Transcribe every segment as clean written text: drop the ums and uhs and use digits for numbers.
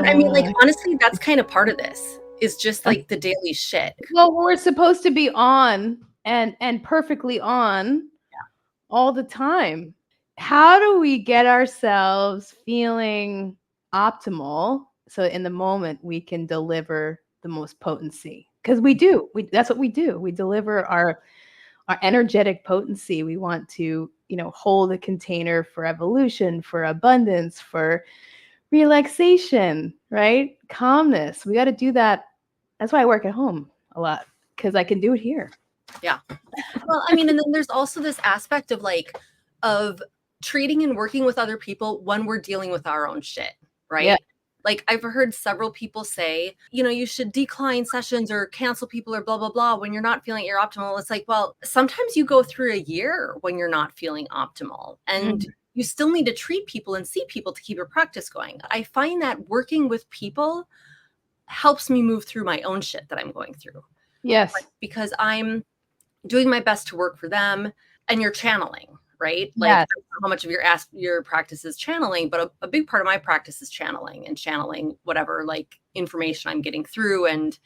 But I mean, like, honestly, that's kind of part of this is just like the daily shit. Well, we're supposed to be on and perfectly on all the time. How do we get ourselves feeling optimal so in the moment we can deliver the most potency? Because we do. That's what we do. We deliver our energetic potency. We want to, hold a container for evolution, for abundance, for relaxation, right? Calmness. We got to do that. That's why I work at home a lot, because I can do it here. Yeah. Well, I mean, and then there's also this aspect of of treating and working with other people when we're dealing with our own shit, right? Yeah. Like, I've heard several people say, you should decline sessions or cancel people or blah, blah, blah when you're not feeling you're optimal. It's like, well, sometimes you go through a year when you're not feeling optimal, and you still need to treat people and see people to keep your practice going. I find that working with people helps me move through my own shit that I'm going through. Yes. Because I'm doing my best to work for them, and you're channeling, right? Like, Yes. I don't know how much of your practice is channeling, but a big part of my practice is channeling whatever like information I'm getting through. And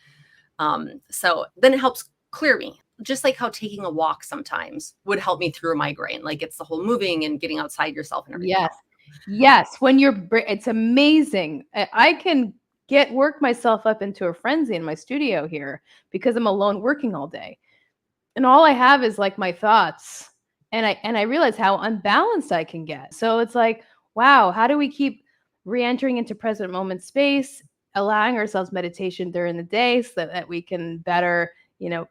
so then it helps clear me, just like how taking a walk sometimes would help me through a migraine. Like, it's the whole moving and getting outside yourself and everything. Yes. Yes. When it's amazing. I can work myself up into a frenzy in my studio here because I'm alone working all day. And all I have is like my thoughts. And I realize how unbalanced I can get. So it's like, wow, how do we keep re-entering into present moment space, allowing ourselves meditation during the day so that we can better,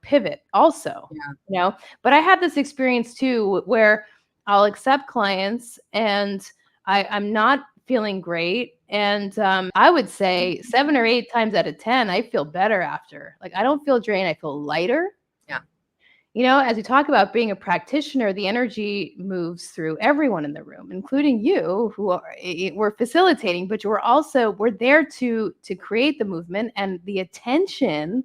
pivot also. Yeah. But I had this experience too where I'll accept clients and I'm not feeling great. And I would say 7 or 8 times out of 10, I feel better after. Like, I don't feel drained. I feel lighter. Yeah. As we talk about being a practitioner, the energy moves through everyone in the room, including you, who we're facilitating, but we're there to create the movement and the attention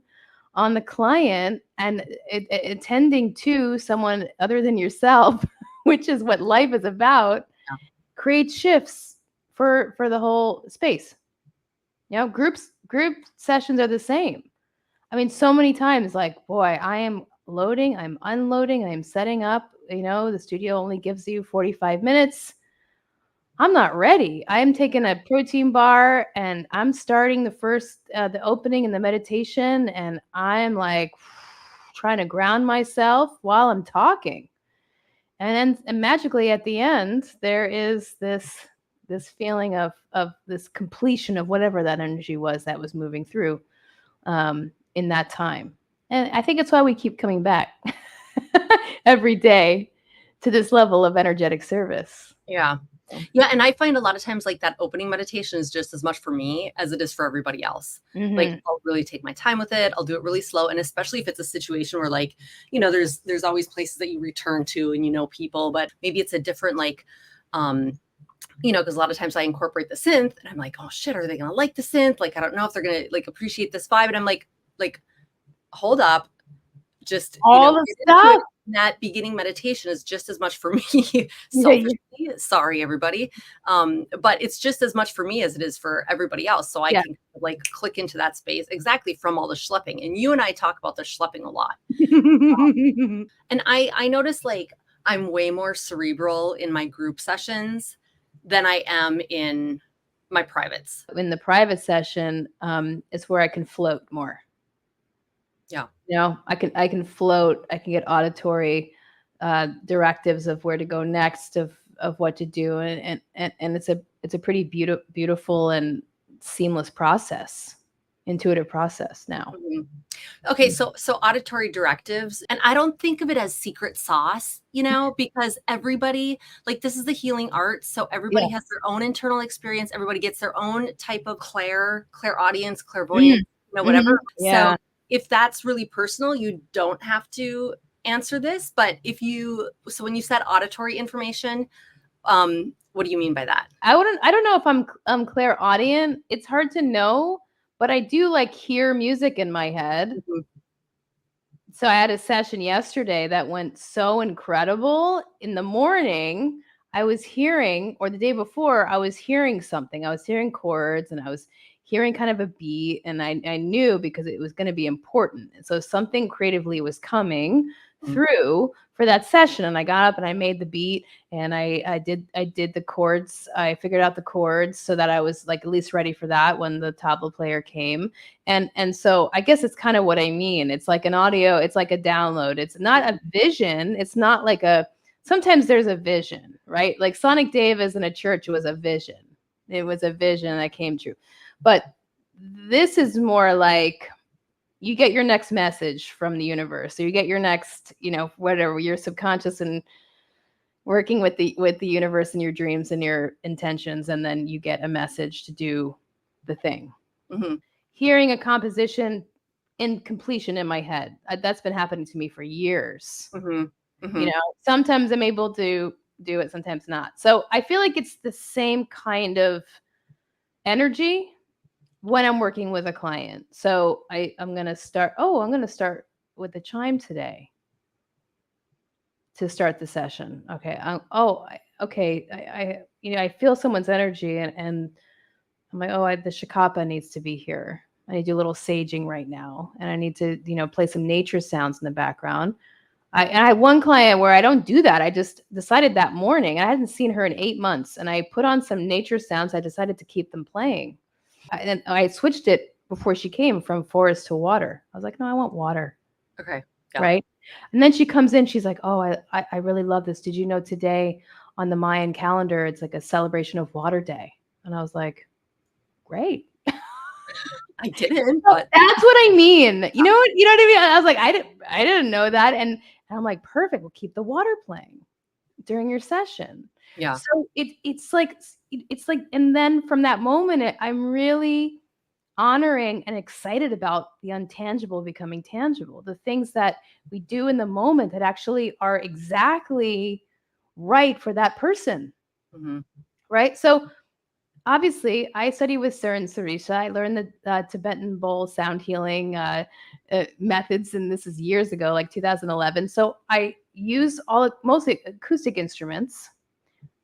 on the client and attending to someone other than yourself, which is what life is about. Yeah. Create shifts for the whole space. Group sessions are the same. I mean, so many times, like, boy, I am loading, I'm unloading, I'm setting up, the studio only gives you 45 minutes. I'm not ready. I'm taking a protein bar and I'm starting the opening and the meditation. And I'm like trying to ground myself while I'm talking. And then magically at the end, there is this feeling of this completion of whatever that energy was that was moving through in that time. And I think it's why we keep coming back every day to this level of energetic service. Yeah. Yeah. And I find a lot of times like that opening meditation is just as much for me as it is for everybody else. Like, I'll really take my time with it. I'll do it really slow. And especially if it's a situation where like, there's always places that you return to and people, but maybe it's a different like, because a lot of times I incorporate the synth and I'm like, oh shit, are they going to like the synth? Like, I don't know if they're going to like appreciate this vibe. And I'm like, hold up, just all the stuff. That beginning meditation is just as much for me. Selfishly, sorry everybody, but it's just as much for me as it is for everybody else. So I can like click into that space exactly from all the schlepping. And you and I talk about the schlepping a lot. And I notice like I'm way more cerebral in my group sessions than I am in my privates. In the private session, it's where I can float more. Yeah. I can float. I can get auditory directives of where to go next, of what to do, and it's a pretty beautiful and seamless process, intuitive process now. Mm-hmm. Okay, so auditory directives, and I don't think of it as secret sauce, because everybody, like, this is the healing art, so everybody has their own internal experience. Everybody gets their own type of clairaudience, clairvoyance, whatever. Yeah. So if that's really personal, you don't have to answer this. But so when you said auditory information, what do you mean by that? I don't know if I'm clairaudient. It's hard to know, but I do like hear music in my head. Mm-hmm. So I had a session yesterday that went so incredible. In the morning, I was hearing, or the day before, I was hearing something. I was hearing chords and I was hearing kind of a beat, and I knew because it was going to be important. And so something creatively was coming through for that session. And I got up and I made the beat, and I did the chords. I figured out the chords so that I was like at least ready for that when the tabla player came. And so I guess it's kind of what I mean. It's like an audio, it's like a download. It's not a vision. It's not like sometimes there's a vision, right? Like Sonic Davis in a church was a vision. It was a vision that came true. But this is more like you get your next message from the universe, or you get your next, whatever, your subconscious, and working with the universe and your dreams and your intentions, and then you get a message to do the thing. Hearing a composition in completion in my head, that's been happening to me for years. Sometimes I'm able to do it, sometimes not. So I feel like it's the same kind of energy when I'm working with a client. So I'm going to start with the chime today to start the session. Okay. I feel someone's energy, and I'm like, the shikapa needs to be here. I need to do a little saging right now, and I need to, play some nature sounds in the background. I had one client where I don't do that. I just decided that morning. I hadn't seen her in 8 months, and I put on some nature sounds. I decided to keep them playing. And I switched it before she came from forest to water. I was like, no, I want water. Okay. Yeah. Right. And then she comes in, she's like, oh, I really love this. Did you know today on the Mayan calendar, it's like a celebration of Water Day? And I was like, great. I didn't, but that's what I mean. You know what I mean? I was like, I didn't know that. And I'm like, perfect. We'll keep the water playing during your session. Yeah. So it's like, and then from that moment, I'm really honoring and excited about the untangible becoming tangible, the things that we do in the moment that actually are exactly right for that person. Right. So obviously I study with Sir and Sarisha. I learned the Tibetan bowl sound healing methods, and this is years ago, like 2011. So I use mostly acoustic instruments.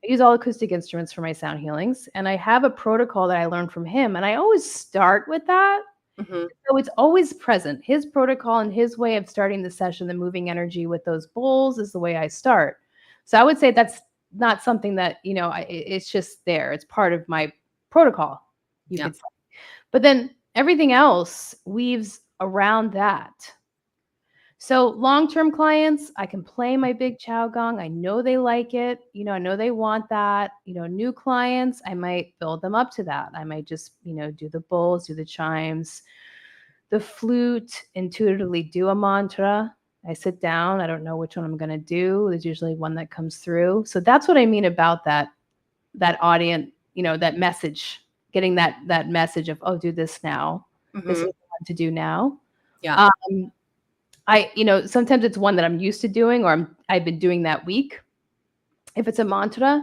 I use all acoustic instruments for my sound healings, and I have a protocol that I learned from him, and I always start with that. So it's always present. His protocol and his way of starting the session, the moving energy with those bowls, is the way I start. So I would say that's not something that, it's just there. It's part of my protocol, you could say. But then everything else weaves around that. So long-term clients, I can play my big chow gong. I know they like it. I know they want that. New clients, I might build them up to that. I might just, do the bowls, do the chimes, the flute, intuitively do a mantra. I sit down. I don't know which one I'm going to do. There's usually one that comes through. So that's what I mean about that audience, that message, getting that message of, oh, do this now. This is what to do now. Yeah. Sometimes it's one that I'm used to doing, or I've been doing that week, if it's a mantra.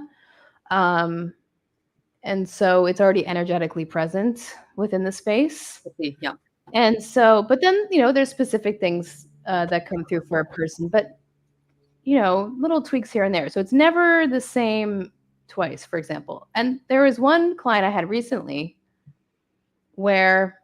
And so it's already energetically present within the space. Yeah. And so, but then, there's specific things that come through for a person, but, little tweaks here and there. So it's never the same twice, for example. And there was one client I had recently where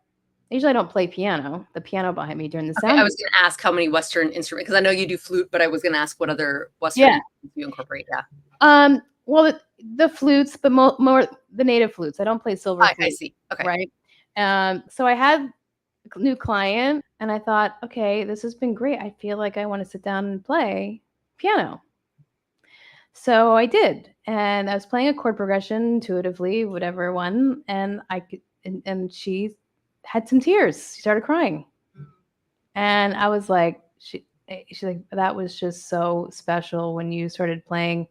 usually I don't play piano, the piano behind me during the sound. I was going to ask how many Western instruments, because I know you do flute, but I was going to ask what other Western instruments you incorporate. Yeah. Well, the flutes, but more the native flutes. I don't play silver flute. I see. Okay. Right. So I had a new client, and I thought, okay, this has been great. I feel like I want to sit down and play piano. So I did, and I was playing a chord progression intuitively, whatever one, and and she had some tears. She started crying, and I was like, she's like, that was just so special when you started playing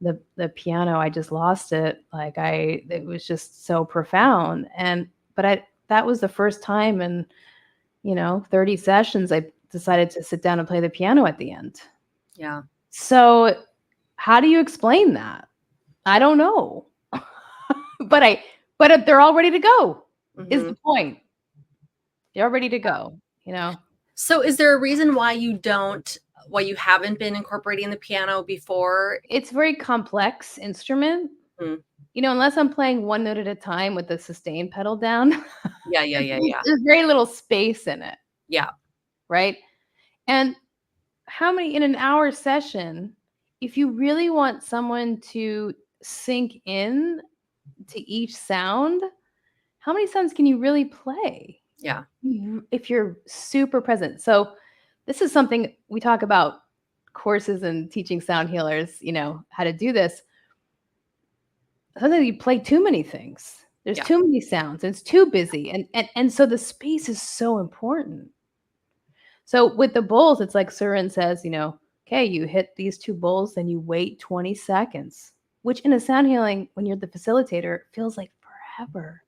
the piano. I just lost it. Like it was just so profound. But that was the first time in 30 sessions I decided to sit down and play the piano at the end. Yeah. So how do you explain that? I don't know. but they're all ready to go. Is the point. They're ready to go, So is there a reason why you haven't been incorporating the piano before? It's a very complex instrument. unless I'm playing one note at a time with the sustain pedal down, Yeah. there's very little space in it. Yeah. Right. And in an hour session, if you really want someone to sink in to each sound, how many sounds can you really play? Yeah. If you're super present. So this is something we talk about courses and teaching sound healers, how to do this. Sometimes you play too many things. There's too many sounds. It's too busy. And so the space is so important. So with the bowls, it's like Surin says, okay, you hit these 2 bowls, then you wait 20 seconds, which in a sound healing, when you're the facilitator, feels like forever.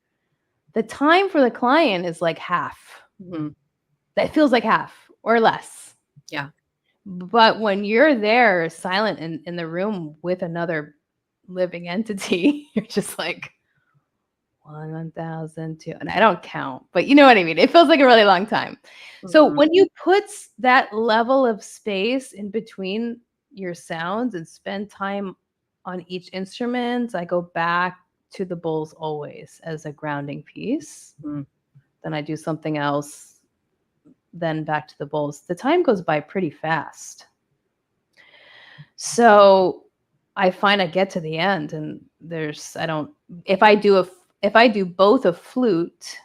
The time for the client is like half. Mm-hmm. That feels like half or less. Yeah. But when you're there silent in the room with another living entity, you're just like 1,002. And I don't count, but you know what I mean? It feels like a really long time. So when you put that level of space in between your sounds and spend time on each instrument, I go back to the bowls always as a grounding piece. Then I do something else, then back to the bowls. The time goes by pretty fast. So I find I get to the end and if I do both a flute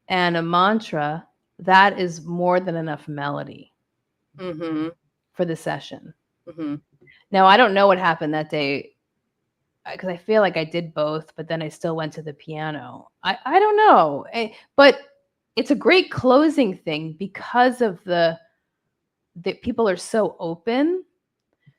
and a mantra, that is more than enough melody for the session. Now, I don't know what happened that day because I feel like I did both, but then I still went to the piano. I don't know, but it's a great closing thing because of that people are so open.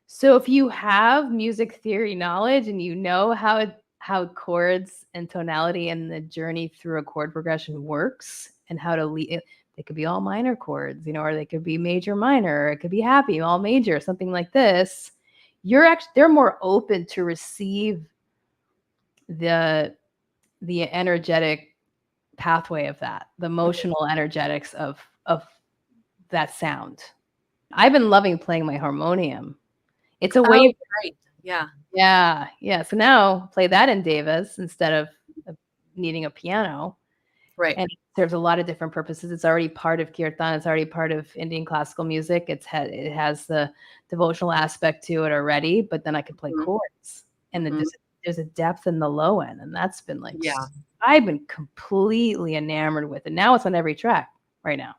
So if you have music theory knowledge and you know how chords and tonality and the journey through a chord progression works and how to lead, they could be all minor chords, or they could be major minor, or it could be happy, all major, something like this. They're more open to receive the energetic pathway of that, the emotional energetics of that sound. I've been loving playing my harmonium. It's a way. Right. Yeah. Yeah. Yeah. So now play that in Devas instead of needing a piano. Right. And it serves a lot of different purposes. It's already part of kirtan. It's already part of Indian classical music. It has the devotional aspect to it already, but then I can play chords. And there's a depth in the low end. And that's been like, I've been completely enamored with it. Now it's on every track right now.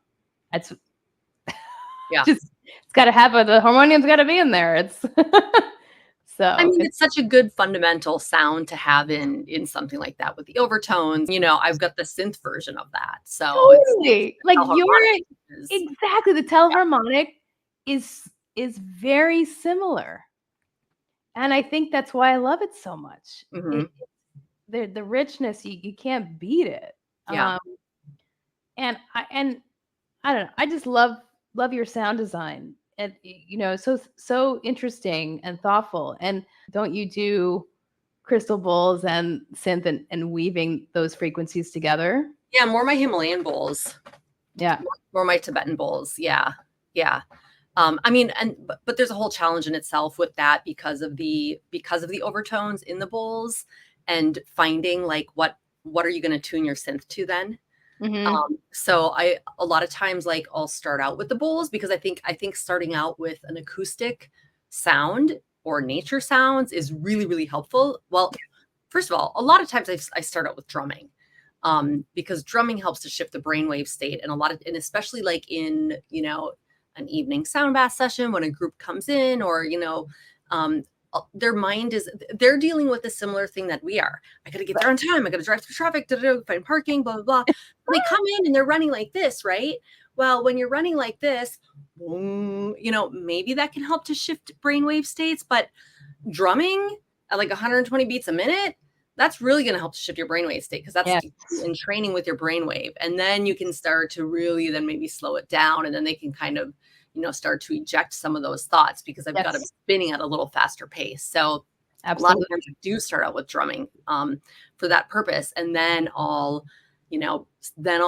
It's just, it's got to have the harmonium's got to be in there. It's so. I mean, it's such a good fundamental sound to have in something like that with the overtones. I've got the synth version of that. So totally. Like exactly the telharmonic is very similar. And I think that's why I love it so much. The richness, you can't beat it. Yeah. And I don't know. I just love your sound design. And so interesting and thoughtful. And don't you do crystal bowls and synth and weaving those frequencies together? Yeah, more my Himalayan bowls. Yeah. More my Tibetan bowls. Yeah. Yeah. I mean, but there's a whole challenge in itself with that because of the overtones in the bowls and finding like what are you going to tune your synth to then? So a lot of times like I'll start out with the bowls because I think starting out with an acoustic sound or nature sounds is really, really helpful. Well, first of all, a lot of times I start out with drumming. Because drumming helps to shift the brainwave state and especially like in, an evening sound bath session when a group comes in or, their mind they're dealing with a similar thing that we are. I got to get there on time. I got to drive through traffic, find parking, blah, blah, blah. They come in and they're running like this, right? Well, when you're running like this, maybe that can help to shift brainwave states, but drumming at like 120 beats a minute, that's really going to help to shift your brainwave state because that's in training with your brainwave. And then you can start to really then maybe slow it down and then they can kind of, start to eject some of those thoughts because I've got them spinning at a little faster pace. So a lot of times I do start out with drumming for that purpose. And then I'll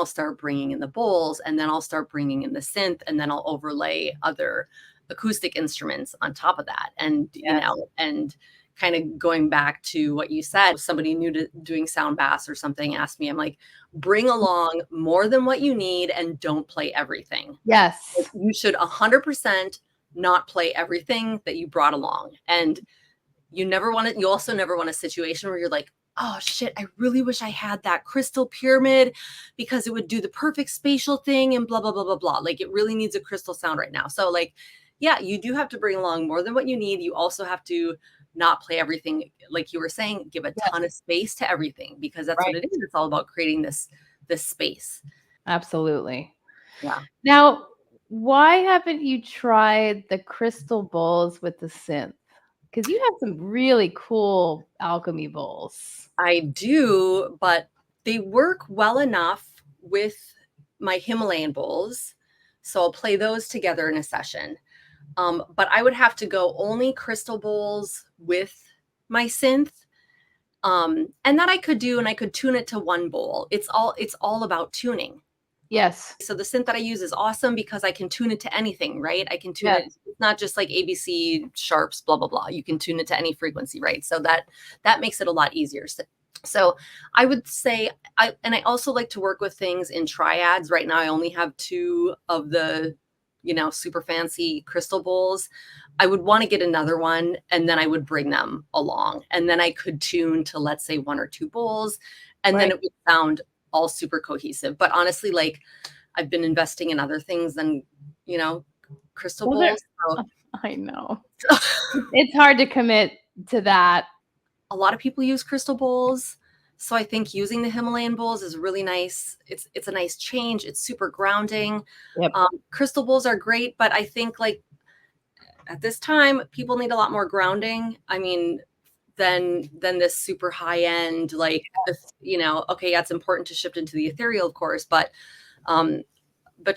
start bringing in the bowls and then I'll start bringing in the synth and then I'll overlay other acoustic instruments on top of that. And, and kind of going back to what you said, somebody new to doing sound bass or something asked me, I'm like, bring along more than what you need and don't play everything. Yes. You should 100% not play everything that you brought along. And you also never want a situation where you're like, oh shit, I really wish I had that crystal pyramid because it would do the perfect spatial thing and blah, blah, blah, blah, blah. Like it really needs a crystal sound right now. So like, yeah, you do have to bring along more than what you need. You also have to not play everything. Like you were saying, give a ton of space to everything, because that's what it is. It's all about creating this space. Absolutely. Yeah. Now, why haven't you tried the crystal bowls with the synth? Because you have some really cool alchemy bowls. I do, but they work well enough with my Himalayan bowls. So I'll play those together in a session. But I would have to go only crystal bowls with my synth. And that I could do, and I could tune it to one bowl. It's all about tuning. Yes. So the synth that I use is awesome because I can tune it to anything, right? I can tune it. It's not just like ABC sharps, blah, blah, blah. You can tune it to any frequency, right? So that makes it a lot easier. So I would say, I also like to work with things in triads. Right now, I only have 2 of the, super fancy crystal bowls. I would want to get another one, and then I would bring them along, and then I could tune to, let's say, 1 or 2 bowls, and then it would sound all super cohesive. But honestly, like, I've been investing in other things than, crystal bowls. So. I know. It's hard to commit to that. A lot of people use crystal bowls. So I think using the Himalayan bowls is really nice. It's a nice change. It's super grounding. Yep. Crystal bowls are great, but I think like at this time, people need a lot more grounding. I mean, than this super high end, like, okay, yeah, it's important to shift into the ethereal, of course, but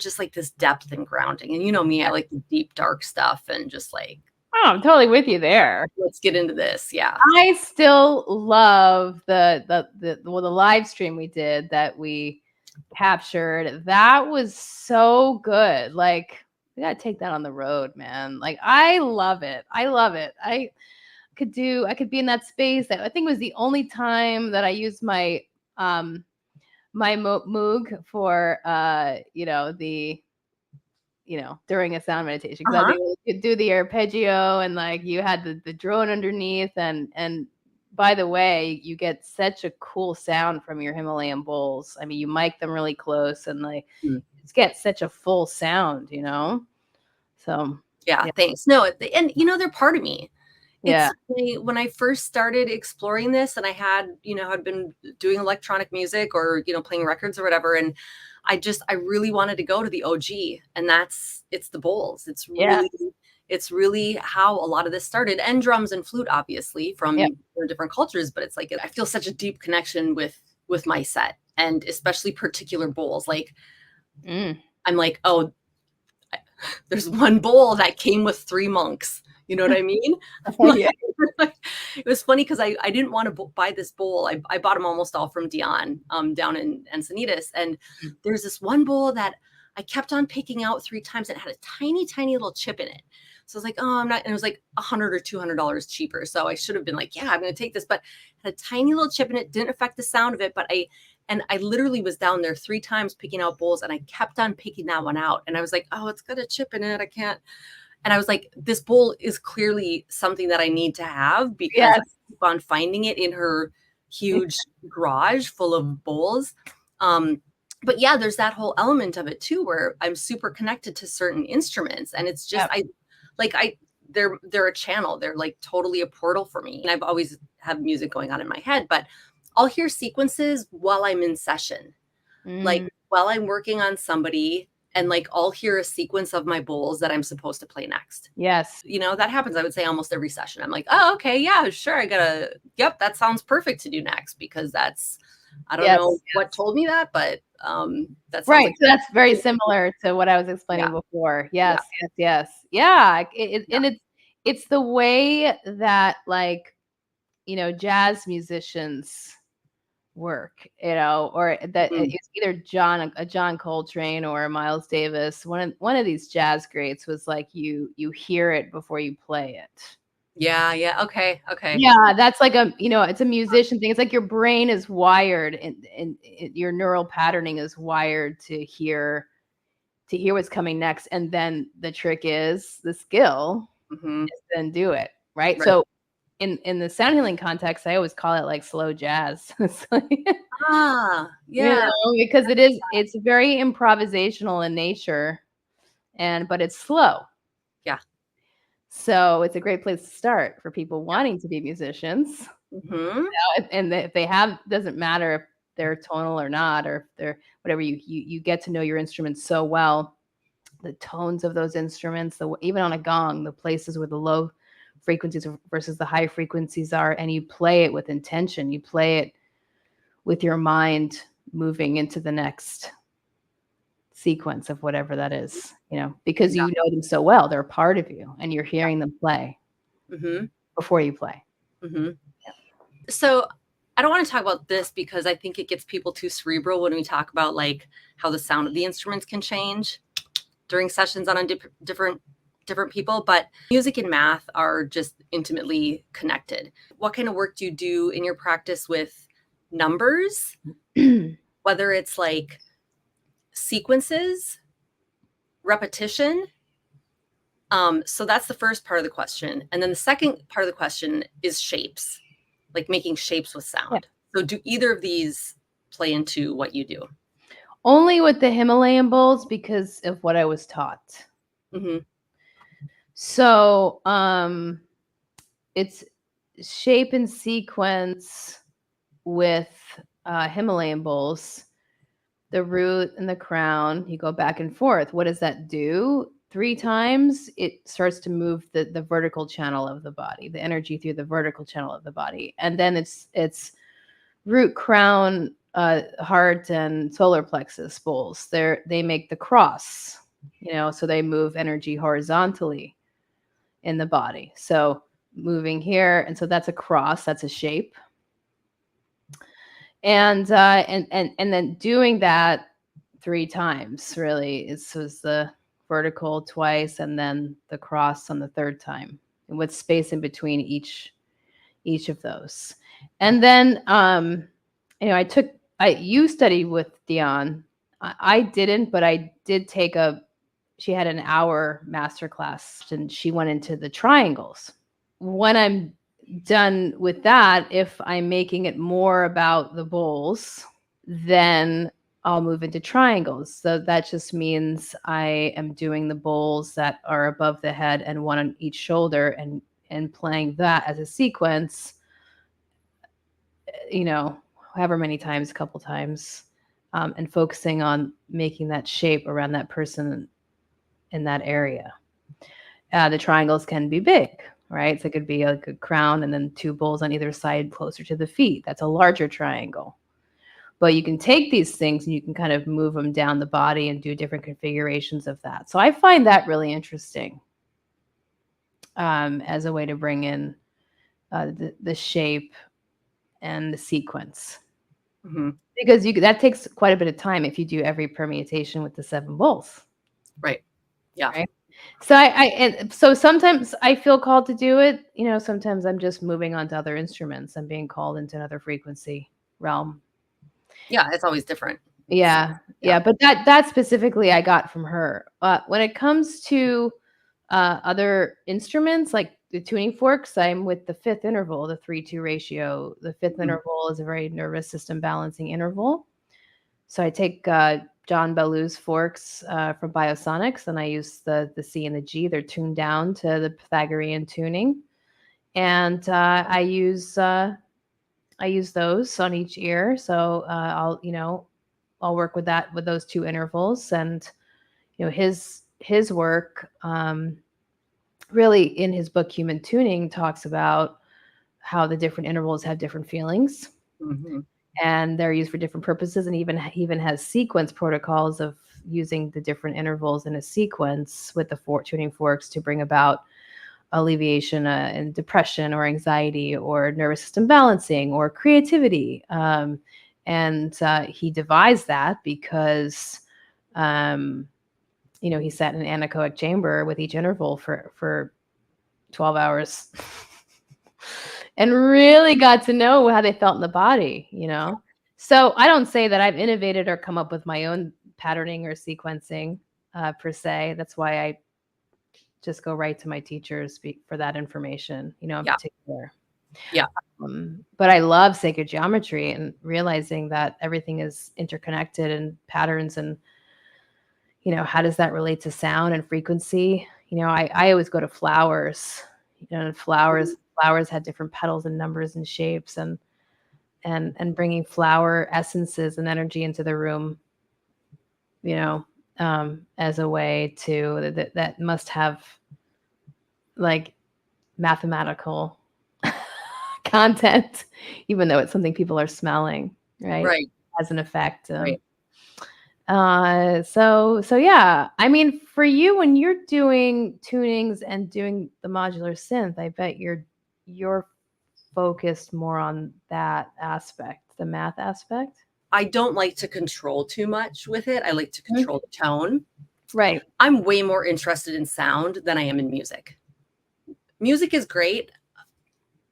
just like this depth and grounding. And you know me, I like the deep, dark stuff, and just like, oh, I'm totally with you there. Let's get into this. Yeah. I still love the live stream we did that we captured. That was so good. Like, we gotta take that on the road, man. Like, I love it. I love it. I could be in that space. That I think was the only time that I used my my Moog for during a sound meditation, because I was able to do the arpeggio, and like you had the drone underneath, and by the way, you get such a cool sound from your Himalayan bowls. I mean, you mic them really close, and like just get such a full sound, So yeah. Thanks. No, and they're part of me. Yeah. When I first started exploring this, and I had been doing electronic music or, playing records or whatever. And I really wanted to go to the OG, and it's the bowls. It's really how a lot of this started, and drums and flute, obviously, from different cultures. But it's like, I feel such a deep connection with my set, and especially particular bowls. Like, I'm like, oh, there's one bowl that came with 3 monks. You know what I mean? Yeah. It was funny because I didn't want to buy this bowl. I bought them almost all from Dion down in Encinitas. And there's this one bowl that I kept on picking out 3 times. And it had a tiny, tiny little chip in it. So I was like, oh, I'm not. And it was like $100 or $200 cheaper. So I should have been like, yeah, I'm going to take this. But it had a tiny little chip in it. Didn't affect the sound of it. But I literally was down there 3 times picking out bowls. And I kept on picking that one out. And I was like, oh, it's got a chip in it. I can't. And I was like, this bowl is clearly something that I need to have, because I keep on finding it in her huge garage full of bowls. But yeah, there's that whole element of it too, where I'm super connected to certain instruments, and it's just, they're a channel. They're like totally a portal for me. And I've always have music going on in my head, but I'll hear sequences while I'm in session, like while I'm working on somebody. And like, I'll hear a sequence of my bowls that I'm supposed to play next. Yes. That happens, I would say, almost every session. I'm like, oh, okay, yeah, sure. That sounds perfect to do next, because I don't know what told me that, but that's right. Like, so that's very similar to what I was explaining before. Yes. Yeah. And it's the way that, like, jazz musicians work, or that it's either John Coltrane or Miles Davis. One of these jazz greats was like, you hear it before you play it. Yeah. Okay. Yeah, that's like it's a musician thing. It's like your brain is wired and your neural patterning is wired to hear what's coming next. And then the trick is the skill Mm-hmm. is then do it. Right. Right. So in the sound healing context, I always call it like slow jazz. It's like, Yeah. because it's very improvisational in nature but it's slow. Yeah. So it's a great place to start for people wanting to be musicians. Mm-hmm. And if they have, doesn't matter if they're tonal or not, or if they're whatever, you get to know your instruments so well, the tones of those instruments, even on a gong, the places where the low frequencies versus the high frequencies are, and you play it with intention. You play it with your mind moving into the next sequence of whatever that is, because Yeah. you know them so well. They're a part of you, and you're hearing them play Mm-hmm. before you play. Mm-hmm. So I don't want to talk about this because I think it gets people too cerebral when we talk about like how the sound of the instruments can change during sessions on different people, but music and math are just intimately connected. What kind of work do you do in your practice with numbers, whether it's like sequences, repetition? So that's the first part of the question. And then the second part of the question is shapes, like making shapes with sound. Yeah. So do either of these play into what you do? Only with the Himalayan bowls because of what I was taught. Mm-hmm. So it's shape and sequence with Himalayan bowls, the root and the crown. You go back and forth. What does that do? 3 times, it starts to move the vertical channel of the body, the energy through the vertical channel of the body. And then it's root, crown, heart, and solar plexus bowls. They make the cross, so they move energy horizontally in the body. So moving here, and so that's a cross, that's a shape. And then doing that 3 times really was the vertical twice and then the cross on the 3rd time, and with space in between each of those. And then you studied with Dion. I didn't, but I did take she had an hour master class and she went into the triangles. When I'm done with that, if I'm making it more about the bowls, then I'll move into triangles. So that just means I am doing the bowls that are above the head and one on each shoulder and playing that as a sequence, however many times, a couple times, and focusing on making that shape around that person in that area. The triangles can be big, right? So it could be like a crown and then 2 bowls on either side closer to the feet. That's a larger triangle. But you can take these things and you can kind of move them down the body and do different configurations of that. So I find that really interesting as a way to bring in the shape and the sequence. Mm-hmm. Because that takes quite a bit of time if you do every permutation with the 7 bowls. Right. Yeah. Right. So so sometimes I feel called to do it. Sometimes I'm just moving on to other instruments. I'm being called into another frequency realm. Yeah, it's always different. Yeah. But that specifically I got from her. When it comes to other instruments like the tuning forks, I'm with the 5th interval, the 3-2 ratio. The 5th interval is a very nervous system balancing interval. So I take John Bellu's forks from Biosonics, and I use the C and the G. They're tuned down to the Pythagorean tuning, and I use those on each ear. So I'll work with those 2 intervals, and his work really in his book Human Tuning talks about how the different intervals have different feelings. Mm-hmm. And they're used for different purposes, and even has sequence protocols of using the different intervals in a sequence with the tuning forks to bring about alleviation in depression or anxiety or nervous system balancing or creativity. And he devised that because he sat in an anechoic chamber with each interval for 12 hours and really got to know how they felt in the body, you know? So I don't say that I've innovated or come up with my own patterning or sequencing per se. That's why I just go right to my teachers for that information, you know, in particular. Yeah. But I love sacred geometry and realizing that everything is interconnected and patterns and, you know, how does that relate to sound and frequency? You know, I always go to flowers, you know, and flowers had different petals and numbers and shapes and bringing flower essences and energy into the room, you know, as a way to that must have like mathematical content, even though it's something people are smelling, right? Right. Has an effect. Right. So yeah, I mean, for you, when you're doing tunings and doing the modular synth, I bet you're focused more on that aspect, the math aspect. I don't like to control too much with it. I like to control the tone. Right. I'm way more interested in sound than I am in music. Music is great.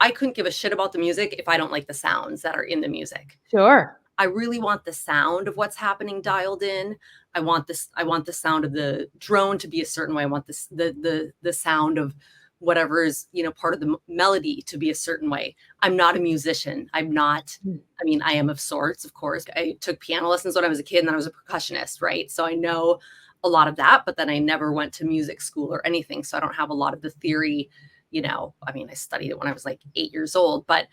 I couldn't give a shit about the music if I don't like the sounds that are in the music. Sure. I really want the sound of what's happening dialed in. I want the sound of the drone to be a certain way. I want the sound of whatever is, you know, part of the melody to be a certain way. I'm not a musician. I mean, I am of sorts, of course. I took piano lessons when I was a kid and then I was a percussionist, right? So I know a lot of that, but then I never went to music school or anything. So I don't have a lot of the theory, you know. I mean, I studied it when I was like 8 years old, but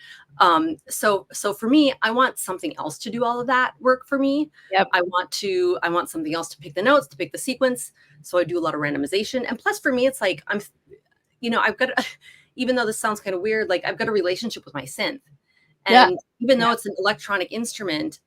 so for me, I want something else to do all of that work for me. Yep. I want something else to pick the notes, to pick the sequence. So I do a lot of randomization. And plus for me, it's like, you know, I've got, even though this sounds kind of weird, like I've got a relationship with my synth. And even though it's an electronic instrument,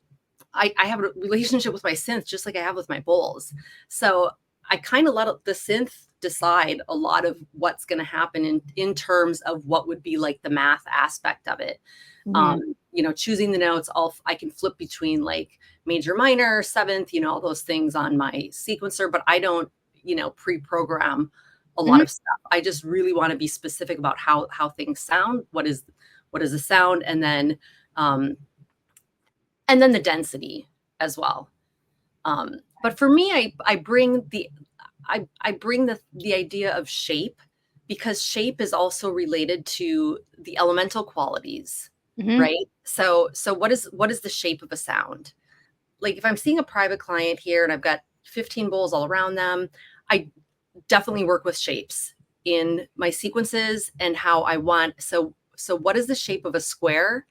I have a relationship with my synth just like I have with my bowls. So I kind of let the synth decide a lot of what's going to happen in terms of what would be like the math aspect of it. You know, choosing the notes, I can flip between like major, minor, seventh, you know, all those things on my sequencer, but I don't, you know, pre-program a lot of stuff. I just really want to be specific about how things sound. What is the sound? And then the density as well. But for me, I bring the idea of shape, because shape is also related to the elemental qualities, right? So what is the shape of a sound? Like if I'm seeing a private client here and I've got 15 bowls all around them, I definitely work with shapes in my sequences and how I want. So what is the shape of a square?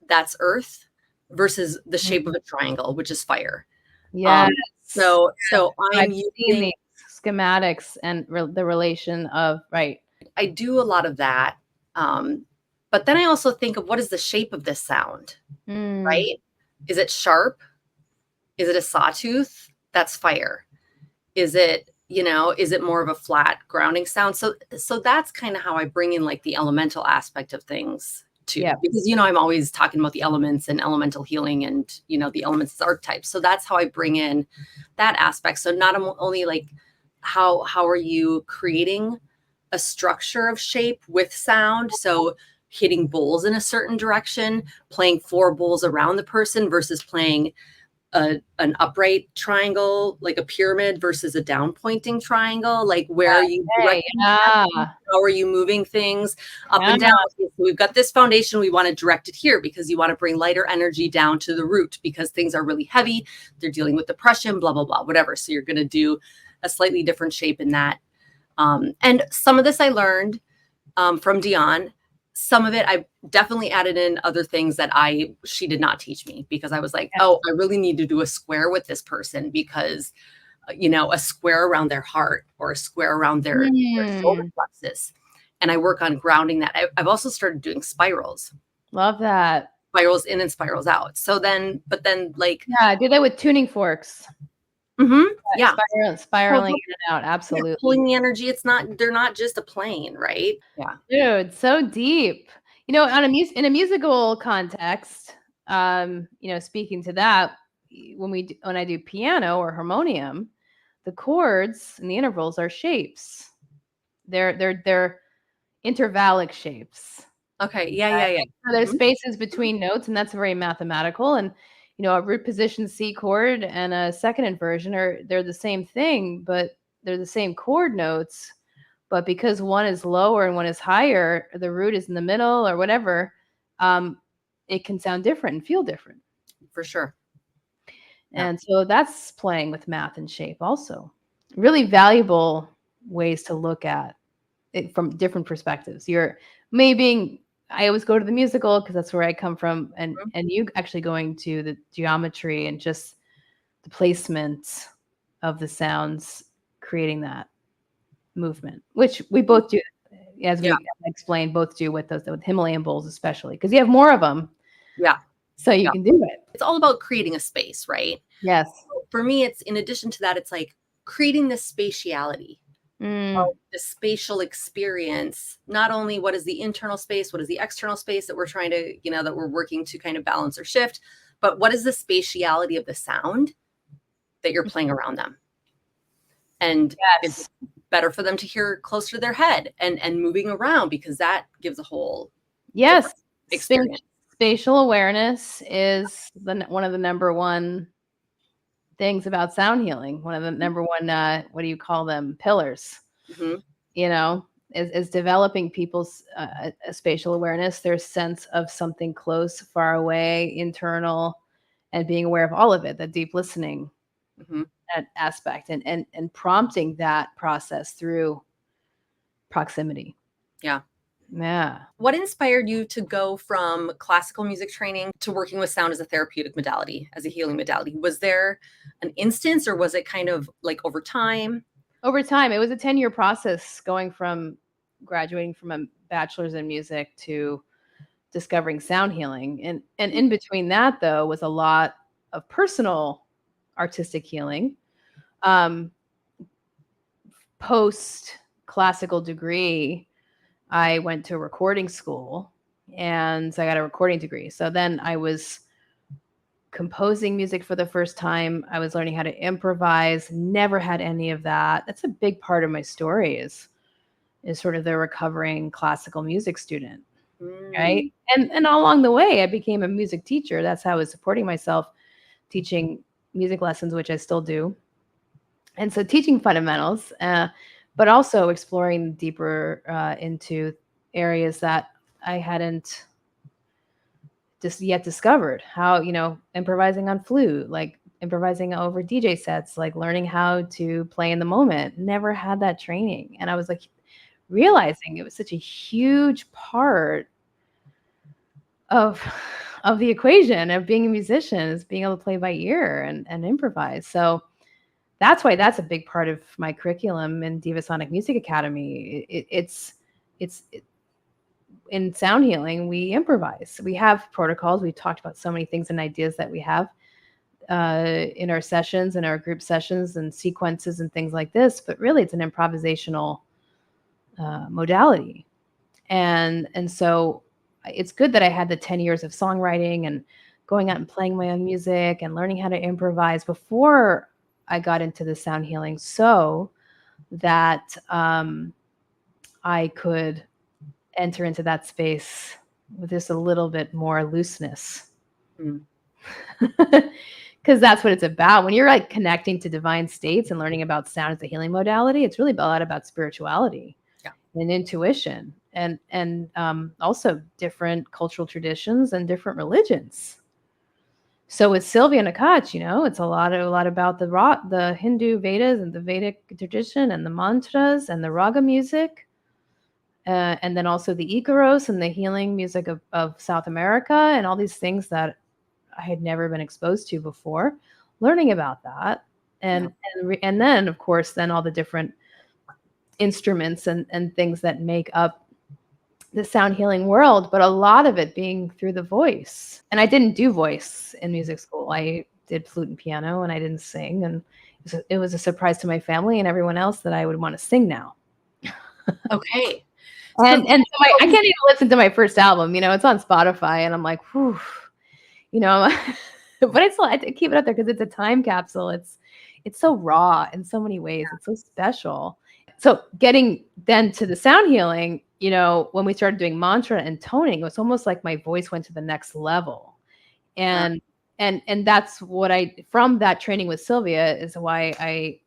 That's earth versus the shape of a triangle, which is fire. Yes. So I'm using using schematics and the relation of, right. I do a lot of that. But then I also think of what is the shape of this sound, right? Is it sharp? Is it a sawtooth? That's fire. Is it, you know, is it more of a flat grounding sound? So that's kind of how I bring in like the elemental aspect of things too, because, you know, I'm always talking about the elements and elemental healing and, you know, the elements as archetypes. So that's how I bring in that aspect. So not only like how are you creating a structure of shape with sound? So hitting bowls in a certain direction, playing 4 bowls around the person versus playing an upright triangle, like a pyramid versus a down pointing triangle. Like where are you directing? How are you moving things up and down? So we've got this foundation. We want to direct it here because you want to bring lighter energy down to the root because things are really heavy. They're dealing with depression, blah, blah, blah, whatever. So you're going to do a slightly different shape in that. And some of this I learned from Dion. Some of it I definitely added in other things that she did not teach me, because I was like, oh, I really need to do a square with this person because, you know, a square around their heart or a square around their solar plexus. And I work on grounding that. I've also started doing spirals. Love that. Spirals in and spirals out. So then, but then like. Yeah, I do that with tuning forks. Yeah. Spiraling in and out. Absolutely. Pulling the energy. They're not just a plane, right? Yeah. Dude, so deep. You know, in a musical context, you know, speaking to that, when I do piano or harmonium, the chords and the intervals are shapes. They're intervallic shapes. Okay. Yeah. So there's spaces between notes, and that's very mathematical. And a root position C chord and a second inversion they're the same thing, but they're the same chord notes. But because one is lower and one is higher, the root is in the middle or whatever, it can sound different and feel different. For sure. And so that's playing with math and shape also. Really valuable ways to look at it from different perspectives. I always go to the musical because that's where I come from, and you actually going to the geometry and just the placement of the sounds, creating that movement, which we both do, as we explained, both do with Himalayan bowls, especially because you have more of them. Yeah. So you can do it. It's all about creating a space, right? Yes. So for me, it's in addition to that, it's like creating the spatiality. The spatial experience, not only what is the internal space, what is the external space that we're trying to, that we're working to kind of balance or shift, but what is the spatiality of the sound that you're playing around them? And it's better for them to hear closer to their head and moving around, because that gives a whole experience. Spatial awareness is one of the number one things about sound healing. One of the number one, what do you call them? Pillars. Is developing people's spatial awareness, their sense of something close, far away, internal, and being aware of all of it, the deep listening that aspect, and prompting that process through proximity. Yeah. Yeah. What inspired you to go from classical music training to working with sound as a therapeutic modality, as a healing modality? Was there an instance, or was it kind of like over time? Over time. It was a 10-year process, going from graduating from a bachelor's in music to discovering sound healing. And in between that, though, was a lot of personal artistic healing. Post classical degree, I went to recording school and I got a recording degree. So then I was composing music for the first time. I was learning how to improvise, never had any of that. That's a big part of my story is sort of the recovering classical music student. Right. And all along the way, I became a music teacher. That's how I was supporting myself, teaching music lessons, which I still do. And so teaching fundamentals, but also exploring deeper into areas that I hadn't just yet discovered. How, improvising on flute, like improvising over DJ sets, like learning how to play in the moment. Never had that training. And I was like realizing it was such a huge part of the equation of being a musician, is being able to play by ear and improvise. So that's why that's a big part of my curriculum in Divasonic Music Academy. It's in sound healing, we improvise. We have protocols. We've talked about so many things and ideas that we have in our sessions and our group sessions and sequences and things like this. But really, it's an improvisational modality. And so it's good that I had the 10 years of songwriting and going out and playing my own music and learning how to improvise before I got into the sound healing, so that I could enter into that space with just a little bit more looseness. Because that's what it's about. When you're like connecting to divine states and learning about sound as a healing modality, it's really a lot about spirituality and intuition, and also different cultural traditions and different religions. So with Sylvia Nakach, it's a lot about the Hindu Vedas and the Vedic tradition and the mantras and the raga music, and then also the Icaros and the healing music of South America and all these things that I had never been exposed to before. Learning about that, and then of course then all the different instruments and things that make up the sound healing world, but a lot of it being through the voice. And I didn't do voice in music school. I did flute and piano, and I didn't sing. And it was a surprise to my family and everyone else that I would want to sing now. Okay. And so I can't even listen to my first album. It's on Spotify, and I'm like, whew, but I keep it up there because it's a time capsule. It's so raw in so many ways. It's so special. So getting then to the sound healing, when we started doing mantra and toning, it was almost like my voice went to the next level. And that's what from that training with Sylvia is why I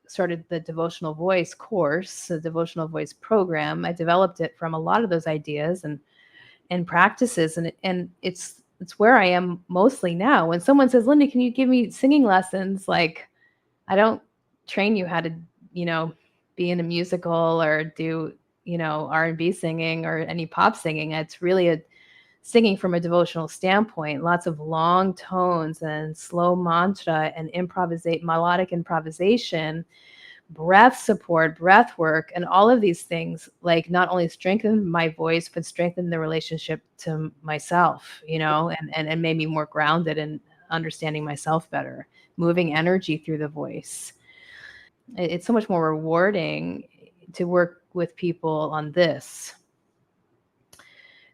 started the devotional voice course, the devotional voice program. I developed it from a lot of those ideas and practices, and it's where I am mostly now. When someone says, Lynda, can you give me singing lessons? Like, I don't train you how to, be in a musical or do, R&B singing or any pop singing. It's really a singing from a devotional standpoint, lots of long tones and slow mantra and melodic improvisation, breath support, breath work, and all of these things like not only strengthen my voice, but strengthen the relationship to myself, and made me more grounded in understanding myself better, moving energy through the voice. It's so much more rewarding to work with people on this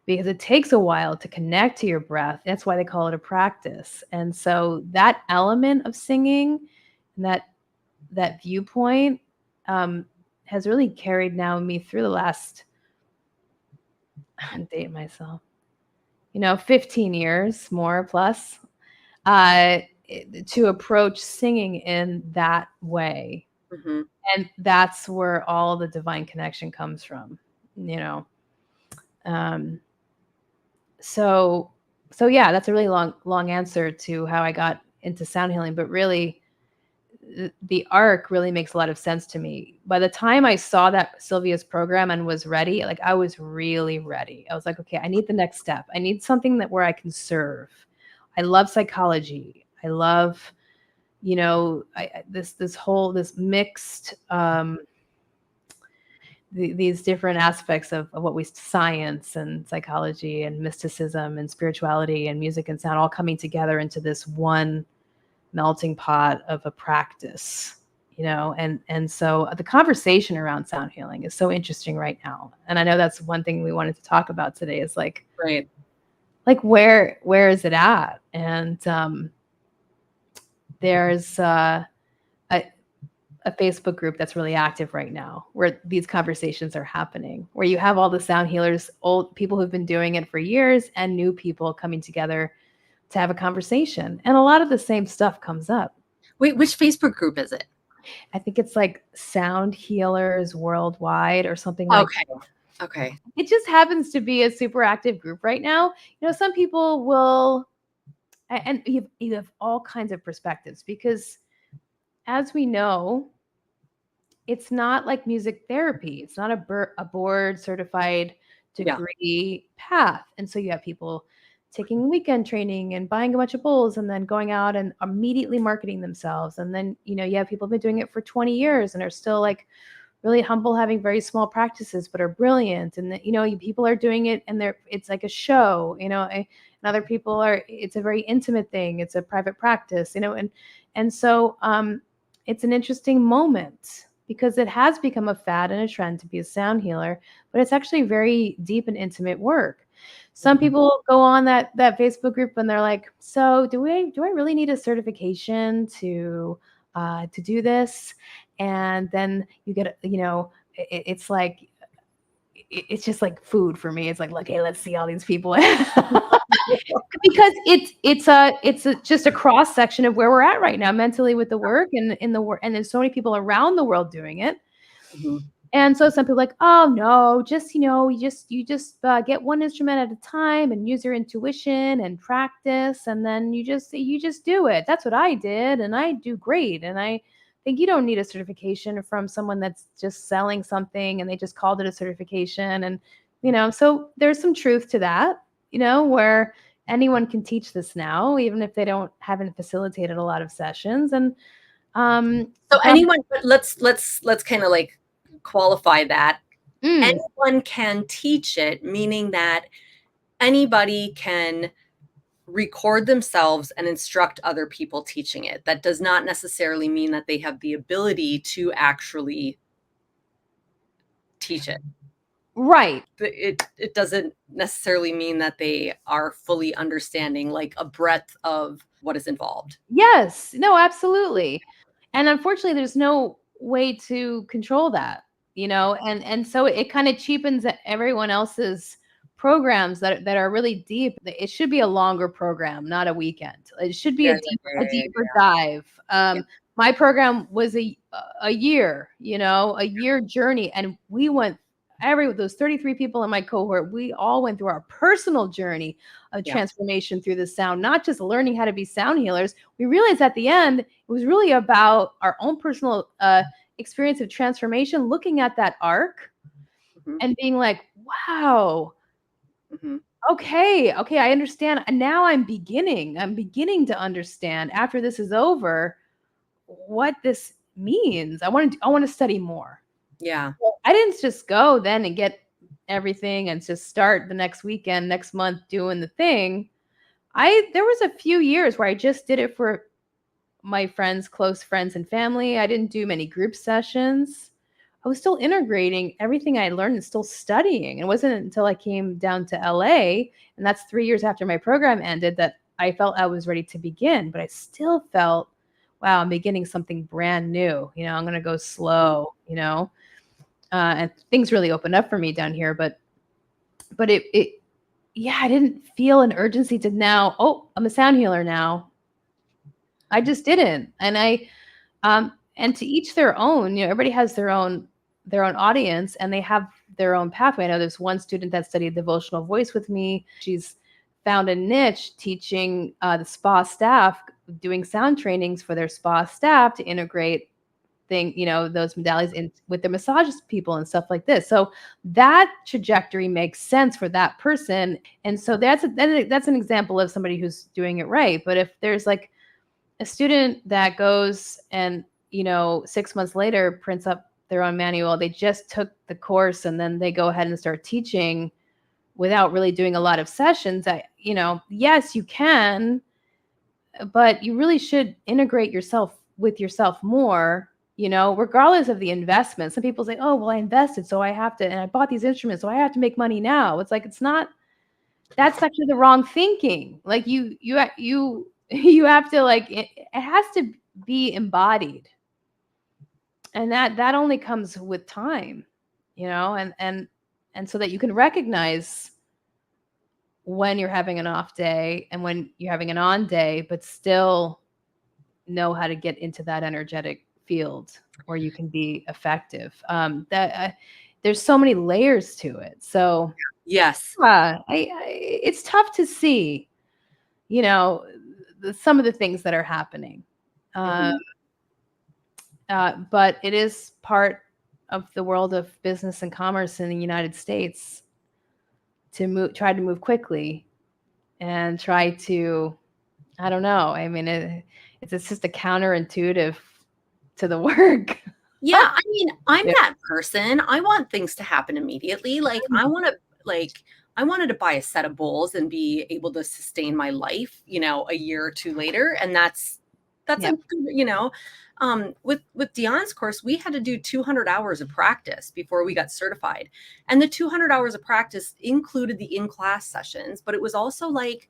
because it takes a while to connect to your breath. That's why they call it a practice. And so that element of singing and that viewpoint has really carried now me through the last, I'm dating myself, 15 years more plus, to approach singing in that way. Mm-hmm. And that's where all the divine connection comes from, so yeah, that's a really long answer to how I got into sound healing, but really the arc really makes a lot of sense to me. By the time I saw that Sylvia's program and was ready, like I was really ready. I was like, okay, I need the next step. I need something where I can serve. I love psychology. I love, this mixed, these different aspects of what science and psychology and mysticism and spirituality and music and sound all coming together into this one melting pot of a practice, and so the conversation around sound healing is so interesting right now. And I know that's one thing we wanted to talk about today is like, right. Like where is it at? And there's a Facebook group that's really active right now where these conversations are happening, where you have all the sound healers, old people who've been doing it for years and new people coming together to have a conversation. And a lot of the same stuff comes up. Wait, which Facebook group is it? I think it's like Sound Healers Worldwide or something like that. Okay. It just happens to be a super active group right now. Some people will, and you have all kinds of perspectives because as we know, it's not like music therapy. It's not a board certified degree path. And so you have people taking weekend training and buying a bunch of bowls and then going out and immediately marketing themselves. And then, you have people who've been doing it for 20 years and are still like really humble, having very small practices, but are brilliant. And, people are doing it and it's like a show, and other people it's a very intimate thing. It's a private practice, and so it's an interesting moment because it has become a fad and a trend to be a sound healer, but it's actually very deep and intimate work. Some people go on that Facebook group and they're like, so do I really need a certification to do this? And then you get, it's like, it's just like food for me. It's like, okay, let's see all these people. Because it's just a cross section of where we're at right now mentally with the work and in the work, and there's so many people around the world doing it. Mm-hmm. And so some people are like, oh no, just you just get one instrument at a time and use your intuition and practice, and then you just do it. That's what I did, and I do great. And I think you don't need a certification from someone that's just selling something and they just called it a certification. And so there's some truth to that, where anyone can teach this now, even if they haven't facilitated a lot of sessions. And so anyone, let's kind of like qualify that. Anyone can teach it, meaning that anybody can record themselves and instruct other people teaching it. That does not necessarily mean that they have the ability to actually teach it. Right. It doesn't necessarily mean that they are fully understanding like a breadth of what is involved. Yes. No, absolutely. And unfortunately, there's no way to control that, and so it kind of cheapens everyone else's programs that are really deep. It should be a longer program, not a weekend. It should be Yeah, a yeah, deeper dive. yeah, My program was a year, a year journey, and we went those 33 people in my cohort, we all went through our personal journey of yeah, transformation through the sound, not just learning how to be sound healers. We realized at the end, it was really about our own personal experience of transformation, looking at that arc hmm and being like, wow, hmm okay, I understand. And now I'm beginning to understand after this is over what this means. I want to study more. yeah, Well, I didn't just go then and get everything and just start the next weekend, next month doing the thing. There was a few years where I just did it for my friends, close friends and family. I didn't do many group sessions. I was still integrating everything I learned and still studying. It wasn't until I came down to LA, and that's 3 years after my program ended, that I felt I was ready to begin. But I still felt, wow, I'm beginning something brand new. I'm going to go slow, and things really opened up for me down here. But yeah, I didn't feel an urgency to now, oh, I'm a sound healer now. I just didn't. And to each their own, everybody has their own audience, and they have their own pathway. I know there's one student that studied devotional voice with me. She's found a niche teaching the spa staff, doing sound trainings for their spa staff to integrate those modalities in with their massage people and stuff like this. So that trajectory makes sense for that person. And so that's an example of somebody who's doing it right. But if there's like a student that goes and 6 months later prints up their own manual, they just took the course and then they go ahead and start teaching without really doing a lot of sessions, yes, you can, but you really should integrate yourself with yourself more, regardless of the investment. Some people say, oh, well, I invested, so I have to, and I bought these instruments, so I have to make money now. It's like, it's not, that's actually the wrong thinking. Like you have to, like, it has to be embodied. And that only comes with time, and so that you can recognize when you're having an off day and when you're having an on day, but still know how to get into that energetic field where you can be effective. There's so many layers to it. So yes, it's tough to see, some of the things that are happening. hmm But it is part of the world of business and commerce in the United States to try to move quickly and try to, I don't know. I mean, it's just a counterintuitive to the work. yeah. I mean, I'm Yeah. that person. I want things to happen immediately. Like, I wanted to buy a set of bowls and be able to sustain my life, a year or two later, and that's Yeah. a with Dion's course, we had to do 200 hours of practice before we got certified, and the 200 hours of practice included the in-class sessions, but it was also like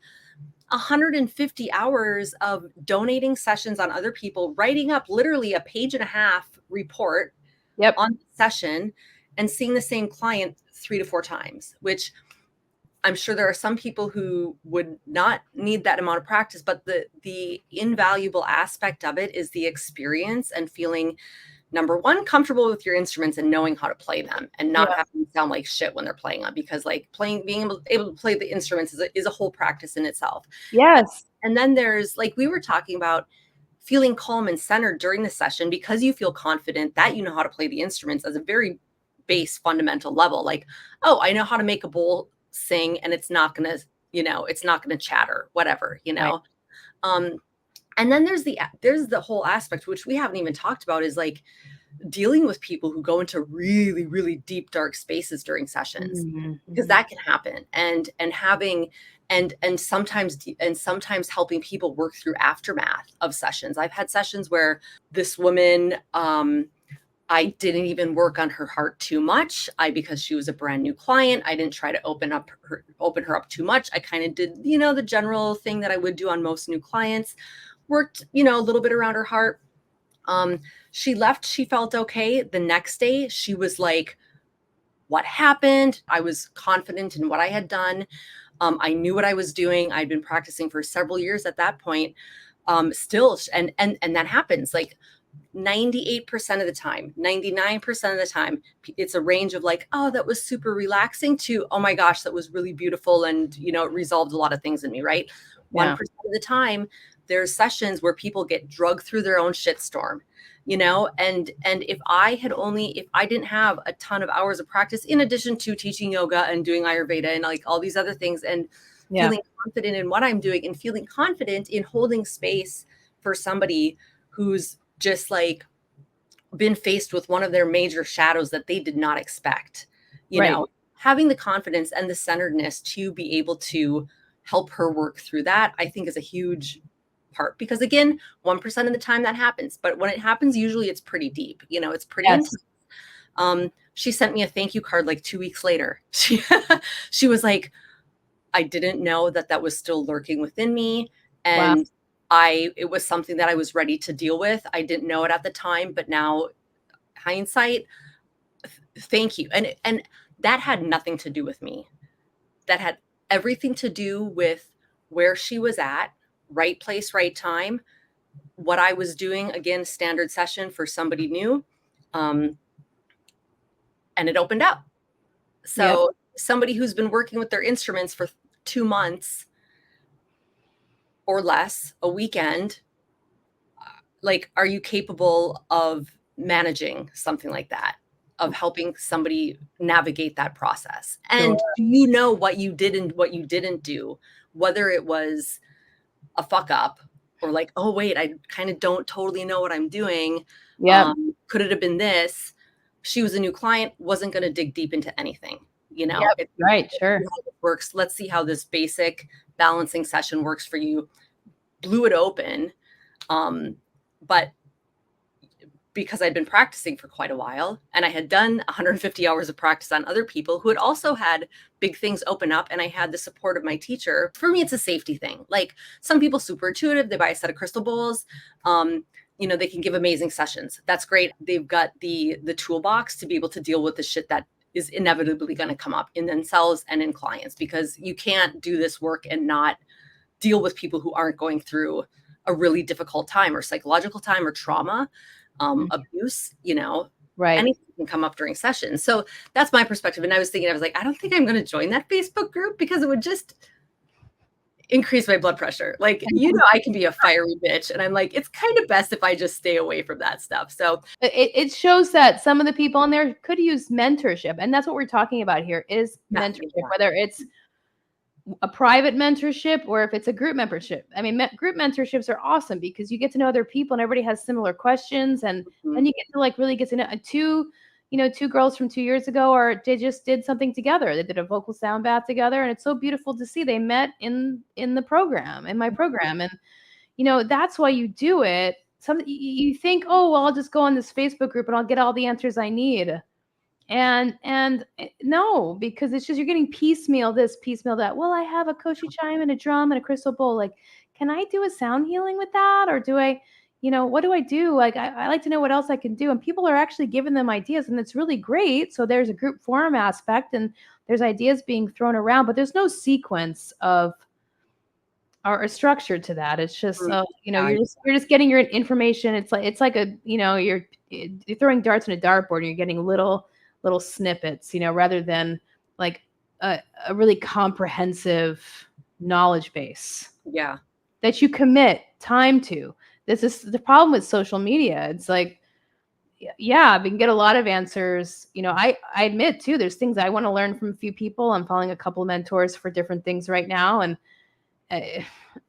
150 hours of donating sessions on other people, writing up literally a page and a half report Yep. on the session, and seeing the same client 3 to 4 times, which I'm sure there are some people who would not need that amount of practice, but the invaluable aspect of it is the experience and feeling, number one, comfortable with your instruments and knowing how to play them and not Yeah. having to sound like shit when they're playing them, because like being able to play the instruments is a whole practice in itself. Yes. And then there's, like we were talking about, feeling calm and centered during the session because you feel confident that you know how to play the instruments as a very base fundamental level. Like, oh, I know how to make a bowl sing and it's not gonna, it's not gonna chatter, whatever, Right. Um, and then there's the whole aspect, which we haven't even talked about, is like dealing with people who go into really, really deep, dark spaces during sessions, because Mhm. that can happen. And having and sometimes helping people work through aftermath of sessions. I've had sessions where this woman, I didn't even work on her heart too much. Because she was a brand new client, I didn't try to open her up too much. I kind of did, the general thing that I would do on most new clients. Worked, a little bit around her heart. She left. She felt okay. The next day, she was like, what happened? I was confident in what I had done. I knew what I was doing. I'd been practicing for several years at that point. Still, and that happens like 98% of the time, 99% of the time, it's a range of like, oh, that was super relaxing to, oh my gosh, that was really beautiful. And, you know, it resolved a lot of things in me, right? 1% of the time, there's sessions where people get drugged through their own shitstorm, you know, and if I didn't have a ton of hours of practice, in addition to teaching yoga and doing Ayurveda and like all these other things, and feeling confident in what I'm doing and feeling confident in holding space for somebody who's just like been faced with one of their major shadows that they did not expect, you know, having the confidence and the centeredness to be able to help her work through that, I think is a huge part, because again, 1% of the time that happens, but when it happens, usually it's pretty deep, you know, it's pretty intense. She sent me a thank you card like 2 weeks later. She was like, I didn't know that was still lurking within me. And it was something that I was ready to deal with. I didn't know it at the time, but now hindsight, thank you. And that had nothing to do with me. That had everything to do with where she was at, right place, right time, what I was doing, again, standard session for somebody new. And it opened up. So somebody who's been working with their instruments for 2 months or less, a weekend, like, are you capable of managing something like that, of helping somebody navigate that process? And do you know what you did and what you didn't do, whether it was a fuck up or like, oh wait, I kind of don't totally know what I'm doing. Could it have been this? She was a new client, wasn't going to dig deep into anything, you know? Sure. Works. Let's see how this basic balancing session works for you. Blew it open. But because I'd been practicing for quite a while and I had done 150 hours of practice on other people who had also had big things open up, and I had the support of my teacher. For me, it's a safety thing. Like, some people super intuitive, they buy a set of crystal bowls. You know, they can give amazing sessions. That's great. They've got the toolbox to be able to deal with the shit that is inevitably going to come up in themselves and in clients, because you can't do this work and not deal with people who aren't going through a really difficult time or psychological time or trauma, abuse, you know, anything can come up during sessions. So that's my perspective. And I was like, I don't think I'm going to join that Facebook group, because it would just increase my blood pressure. Like, you know, I can be a fiery bitch, and I'm like, it's kind of best if I just stay away from that stuff. So it shows that some of the people on there could use mentorship. And that's what we're talking about here is mentorship, whether it's a private mentorship or if it's a group membership. I mean, group mentorships are awesome because you get to know other people and everybody has similar questions, and then you get to like really get to know two girls from 2 years ago, or they just did something together. They did a vocal sound bath together, and it's so beautiful to see. They met in my program, and you know, that's why you do it. You think, oh well, I'll just go on this Facebook group and I'll get all the answers I need. And no, because it's just, you're getting piecemeal this, piecemeal that. Well, I have a koshi chime and a drum and a crystal bowl. Like, can I do a sound healing with that? Or do I, you know, what do I do? Like, I like to know what else I can do. And people are actually giving them ideas, and it's really great. So there's a group forum aspect, and there's ideas being thrown around, but there's no sequence of or a structure to that. It's just, you know, you're just getting your information. It's like a, you know, you're throwing darts in a dartboard and you're getting little snippets, you know, rather than like a really comprehensive knowledge base that you commit time to. This is the problem with social media. It's like, yeah, we can get a lot of answers. You know, I admit too, there's things I want to learn from a few people. I'm following a couple of mentors for different things right now. And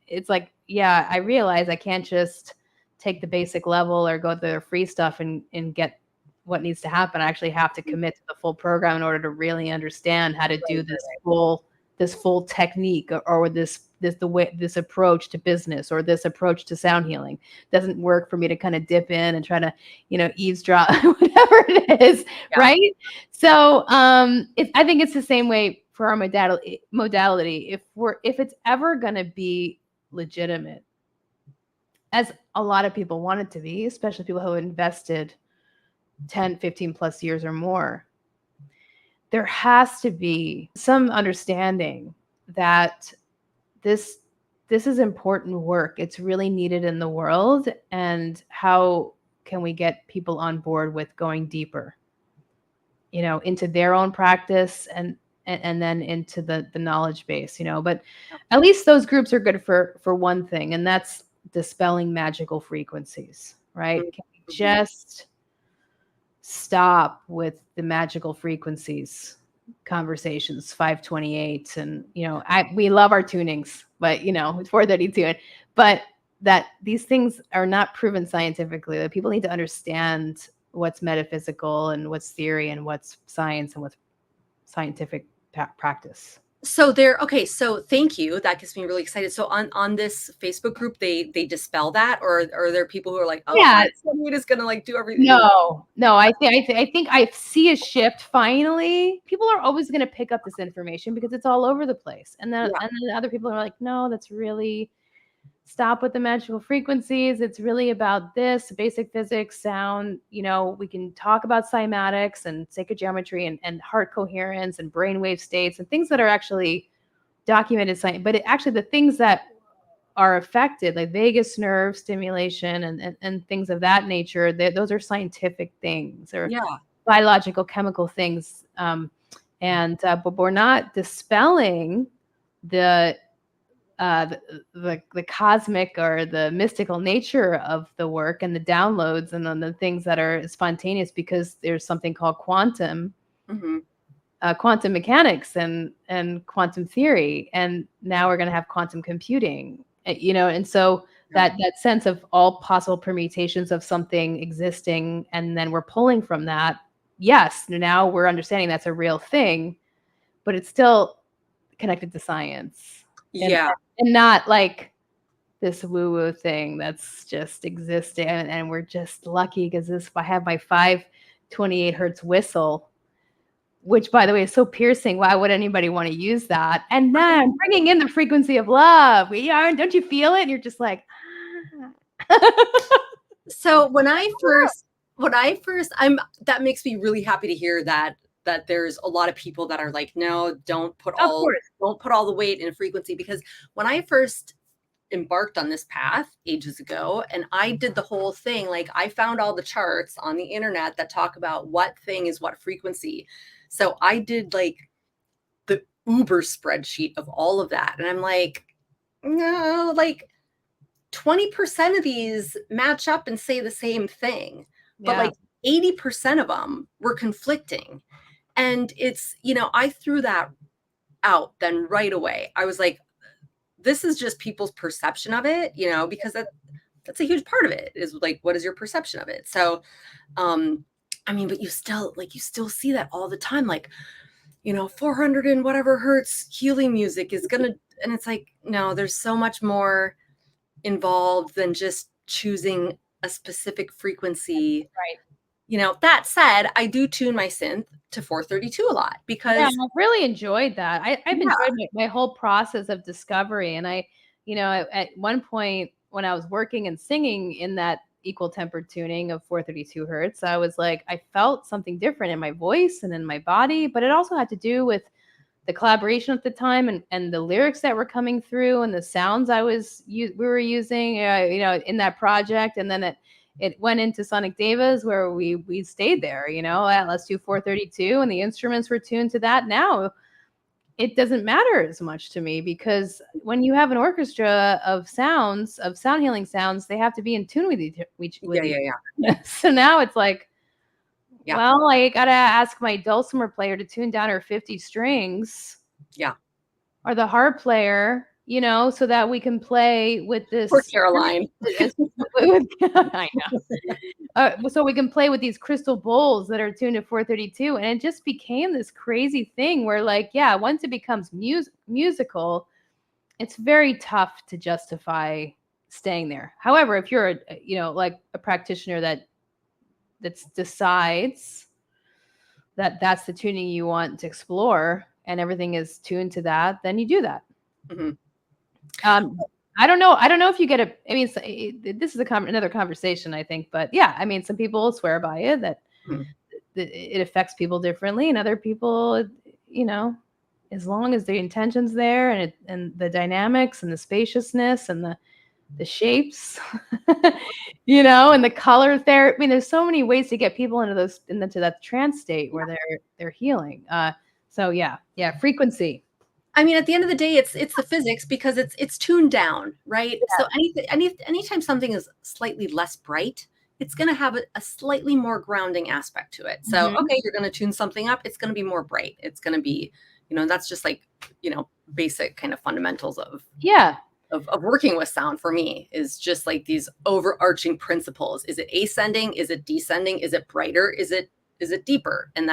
it's like, yeah, I realize I can't just take the basic level or go to the free stuff and get what needs to happen. I actually have to commit to the full program in order to really understand how to do this full technique, or this approach to business, or this approach to sound healing. Doesn't work for me to kind of dip in and try to, you know, eavesdrop, whatever it is. Right. So I think it's the same way for our modality. If it's ever going to be legitimate, as a lot of people want it to be, especially people who invested 10, 15 plus years or more, there has to be some understanding that this is important work. It's really needed in the world. And how can we get people on board with going deeper, into their own practice and then into the knowledge base, but at least those groups are good for one thing, and that's dispelling magical frequencies, right? Can we just stop with the magical frequencies conversations, 528, and we love our tunings, but it's 432, but that these things are not proven scientifically, that people need to understand what's metaphysical and what's theory and what's science and what's scientific practice. So so thank you. That gets me really excited. So on this Facebook group, they dispel that, or are there people who are like, oh yeah, somebody is gonna like do everything? No, I think I see a shift finally. People are always gonna pick up this information because it's all over the place. And then other people are like, no, that's really, stop with the magical frequencies. It's really about this basic physics, sound. We can talk about cymatics and sacred geometry and heart coherence and brainwave states and things that are actually documented science. But actually the things that are affected, like vagus nerve stimulation and things of that nature, those are scientific things, or biological chemical things. But we're not dispelling the cosmic or the mystical nature of the work and the downloads and then the things that are spontaneous, because there's something called quantum mechanics and quantum theory, and now we're going to have quantum computing, and so that sense of all possible permutations of something existing, and then we're pulling from that. Yes, now we're understanding that's a real thing, but it's still connected to science. And not like this woo-woo thing that's just existing, and we're just lucky because I have my 528 hertz whistle, which, by the way, is so piercing. Why would anybody want to use that? And then I'm bringing in the frequency of love. Don't you feel it? And you're just like, So when I first, that makes me really happy to hear that there's a lot of people that are like, no, don't put all the weight in frequency. Because when I first embarked on this path ages ago, and I did the whole thing, like I found all the charts on the internet that talk about what thing is what frequency. So I did like the Uber spreadsheet of all of that. And I'm like, no, like 20% of these match up and say the same thing, but like 80% of them were conflicting. And it's, I threw that out then right away. I was like, this is just people's perception of it, because that's a huge part of it, is like, what is your perception of it? So, but you still see that all the time, like, 400 and whatever hertz healing music is gonna, and it's like, no, there's so much more involved than just choosing a specific frequency. Right. That said, I do tune my synth to 432 a lot, because I really enjoyed that. I've enjoyed my whole process of discovery. And I, at one point when I was working and singing in that equal tempered tuning of 432 hertz, I was like, I felt something different in my voice and in my body, but it also had to do with the collaboration at the time and the lyrics that were coming through and the sounds we were using, in that project. And then it went into Sonic Devas, where we stayed there, let's do 432, and the instruments were tuned to that. Now it doesn't matter as much to me, because when you have an orchestra of sound healing sounds, they have to be in tune with each other. So now it's like, well, I gotta ask my dulcimer player to tune down her 50 strings, or the harp player, so that we can play with this. Poor Caroline. I know. So we can play with these crystal bowls that are tuned to 432, and it just became this crazy thing where, like, once it becomes musical, it's very tough to justify staying there. However, if you're a practitioner that decides that that's the tuning you want to explore and everything is tuned to that, then you do that. I don't know. I don't know if you get a, I mean, this is another conversation, I think, but yeah, I mean, some people swear by it that it affects people differently, and other people, you know, as long as the intention's there and the dynamics and the spaciousness and the shapes, you know, and the color there. I mean, there's so many ways to get people into that trance state where they're healing. So yeah, frequency. I mean, at the end of the day, it's the physics, because it's tuned down, right? Yeah. So anytime something is slightly less bright, it's going to have a slightly more grounding aspect to it. So, okay, you're going to tune something up. It's going to be more bright. It's going to be, that's just like, basic kind of fundamentals of working with sound for me, is just like these overarching principles. Is it ascending? Is it descending? Is it brighter? Is it deeper? And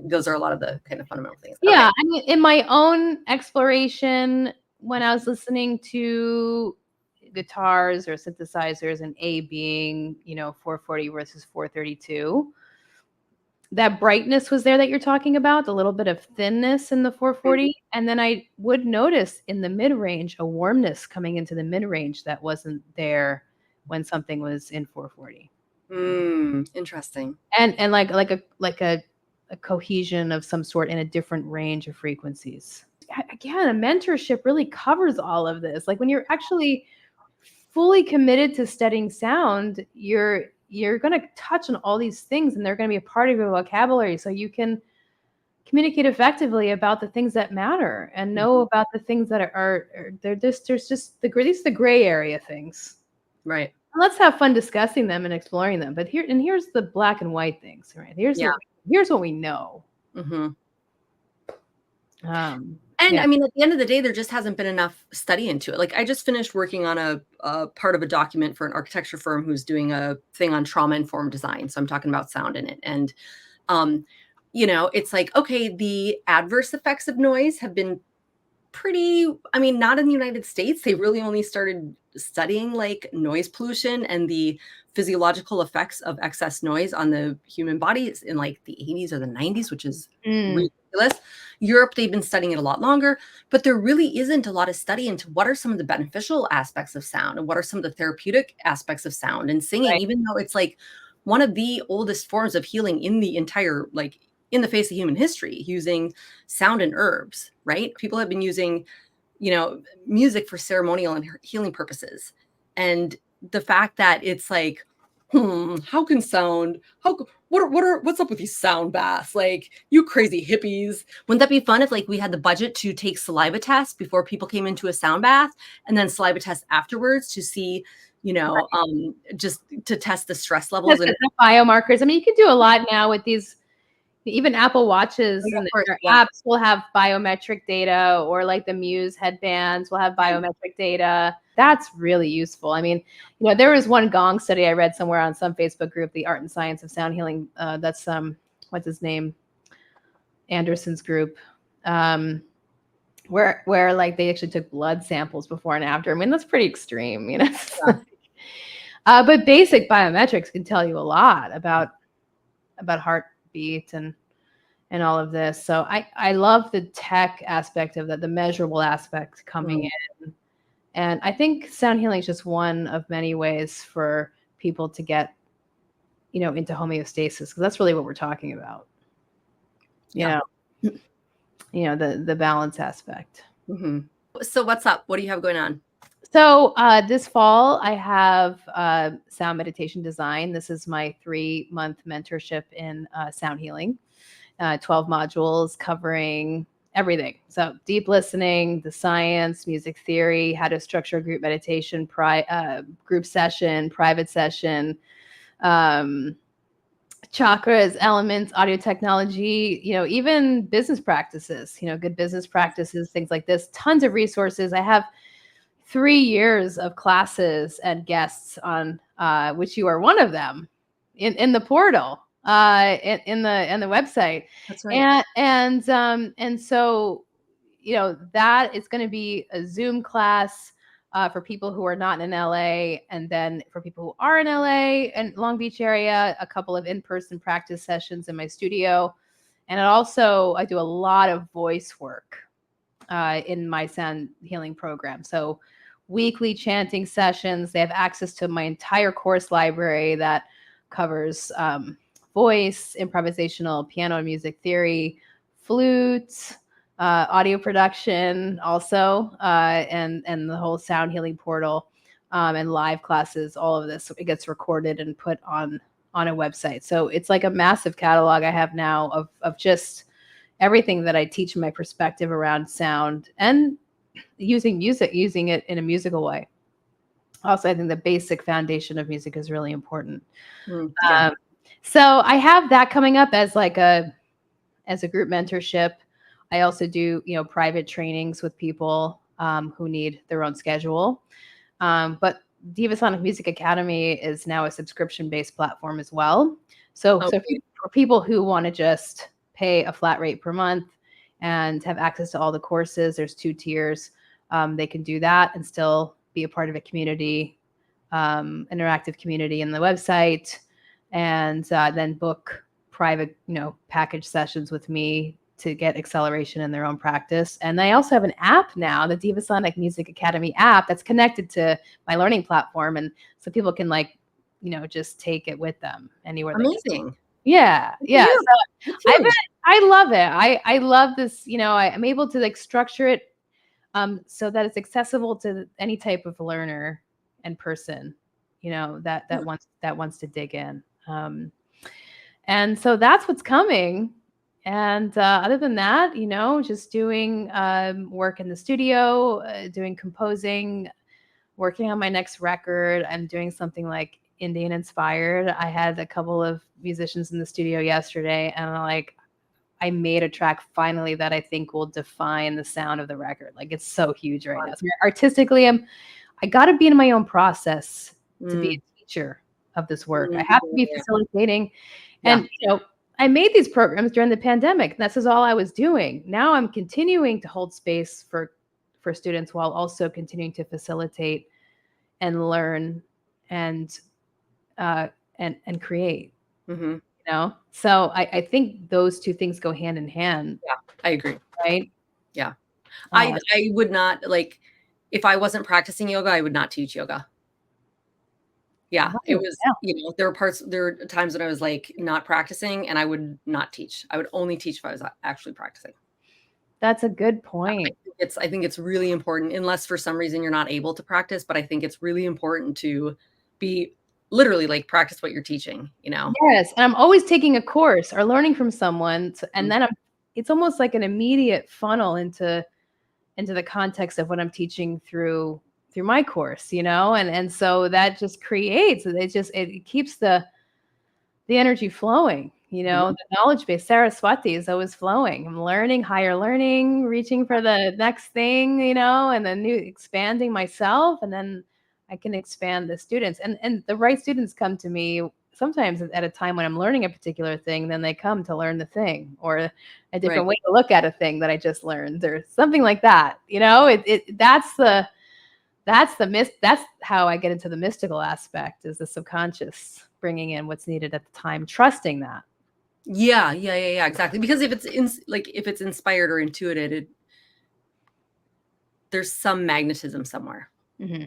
those are a lot of the kind of fundamental things. Yeah. Okay. I mean, in my own exploration, when I was listening to guitars or synthesizers, and A being, 440 versus 432, that brightness was there that you're talking about, the little bit of thinness in the 440. And then I would notice in the mid-range a warmness coming into the mid-range that wasn't there when something was in 440. Interesting. And like a cohesion of some sort in a different range of frequencies. Again, a mentorship really covers all of this. Like when you're actually fully committed to studying sound, you're going to touch on all these things, and they're going to be a part of your vocabulary, so you can communicate effectively about the things that matter and know about the things that are there's just these are the gray area things. Right. And let's have fun discussing them and exploring them. But here's the black and white things, right? Here's what we know. And I mean, at the end of the day, there just hasn't been enough study into it. Like, I just finished working on a part of a document for an architecture firm who's doing a thing on trauma-informed design. So I'm talking about sound in it. And, it's like, okay, the adverse effects of noise have been not in the United States. They really only started studying like noise pollution and the physiological effects of excess noise on the human body in like the 80s or the 90s, which is ridiculous. Europe, they've been studying it a lot longer, but there really isn't a lot of study into what are some of the beneficial aspects of sound and what are some of the therapeutic aspects of sound and singing, even though it's like one of the oldest forms of healing in the entire, like in the face of human history, using sound and herbs, right? People have been using, music for ceremonial and healing purposes. And the fact that it's like, how can sound, what's up with these sound baths? Like, you crazy hippies. Wouldn't that be fun if like we had the budget to take saliva tests before people came into a sound bath, and then saliva tests afterwards to see, just to test the stress levels and biomarkers. I mean, you can do a lot now with these. Even Apple Watches and their apps will have biometric data, or like the Muse headbands will have biometric data. That's really useful. I mean, there was one gong study I read somewhere on some Facebook group, the Art and Science of Sound Healing. That's what's his name? Anderson's group, where like they actually took blood samples before and after. I mean, that's pretty extreme, But basic biometrics can tell you a lot about heartbeat and all of this. So I love the tech aspect of that, the measurable aspect coming in. And I think sound healing is just one of many ways for people to get, into homeostasis, because that's really what we're talking about. The balance aspect. So what's up? What do you have going on? So this fall, I have sound meditation design. This is my 3-month mentorship in sound healing, 12 modules covering everything. So deep listening, the science, music theory, how to structure group meditation, group session, private session, chakras, elements, audio technology, even business practices, good business practices, things like this. Tons of resources. I have 3 years of classes and guests on, which you are one of them, in the portal, in the website. That's right. And so, that is going to be a Zoom class for people who are not in LA, and then for people who are in LA and Long Beach area, a couple of in-person practice sessions in my studio. And I do a lot of voice work in my sound healing program. So weekly chanting sessions. They have access to my entire course library that covers voice, improvisational, piano and music theory, flute, audio production also, and the whole sound healing portal, and live classes. All of this, it gets recorded and put on a website. So it's like a massive catalog I have now of just everything that I teach, my perspective around sound and using it in a musical way. Also, I think the basic foundation of music is really important. Yeah. So I have that coming up as like as a group mentorship. I also do, private trainings with people who need their own schedule. But Divasonic Music Academy is now a subscription-based platform as well. So for people who want to just pay a flat rate per month and have access to all the courses, there's 2 tiers. They can do that and still be a part of a community, interactive community in the website, and then book private, package sessions with me to get acceleration in their own practice. And I also have an app now, the Divasonic Music Academy app, that's connected to my learning platform. And so people can just take it with them anywhere. Amazing. Yeah. So I love it. I love this, I'm able to structure it so that it's accessible to any type of learner and person, that wants to dig in. And so that's what's coming. And other than that, just doing work in the studio, doing composing, working on my next record. I'm doing something like Indian inspired. I had a couple of musicians in the studio yesterday, and I made a track finally that I think will define the sound of the record. Like, it's so huge right now. So artistically, I got to be in my own process to be a teacher of this work. I have to be facilitating. And, I made these programs during the pandemic. This is all I was doing. Now I'm continuing to hold space for students while also continuing to facilitate and learn and create. Mm-hmm. So I think those 2 things go hand in hand. Yeah, I agree. Right? Yeah. I would not, if I wasn't practicing yoga, I would not teach yoga. Yeah, it was, there were times when I was not practicing, and I would not teach. I would only teach if I was actually practicing. That's a good point. I think it's really important, unless for some reason you're not able to practice, but I think it's really important to be literally practice what you're teaching, Yes. And I'm always taking a course or learning from someone. And then it's almost like an immediate funnel into the context of what I'm teaching through my course, and so that just creates, it keeps the energy flowing, the knowledge base. Saraswati is always flowing. I'm learning, higher learning, reaching for the next thing, and then expanding myself, and then I can expand the students, and the right students come to me sometimes at a time when I'm learning a particular thing. Then they come to learn the thing, or a different way to look at a thing that I just learned, or something like that. That's how I get into the mystical aspect, is the subconscious bringing in what's needed at the time, trusting that. Yeah, exactly. Because if it's inspired or intuited, there's some magnetism somewhere. Mm-hmm.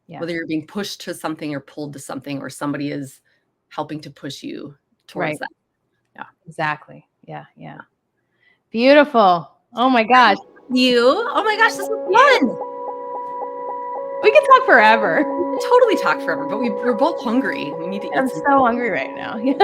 Yeah. Whether you're being pushed to something or pulled to something, or somebody is helping to push you towards that. Yeah, exactly. Yeah. Beautiful. Oh my gosh. Oh my gosh, this was fun. We can talk forever. We can totally talk forever, but we're both hungry. We need to eat. I'm so hungry right now. Yeah.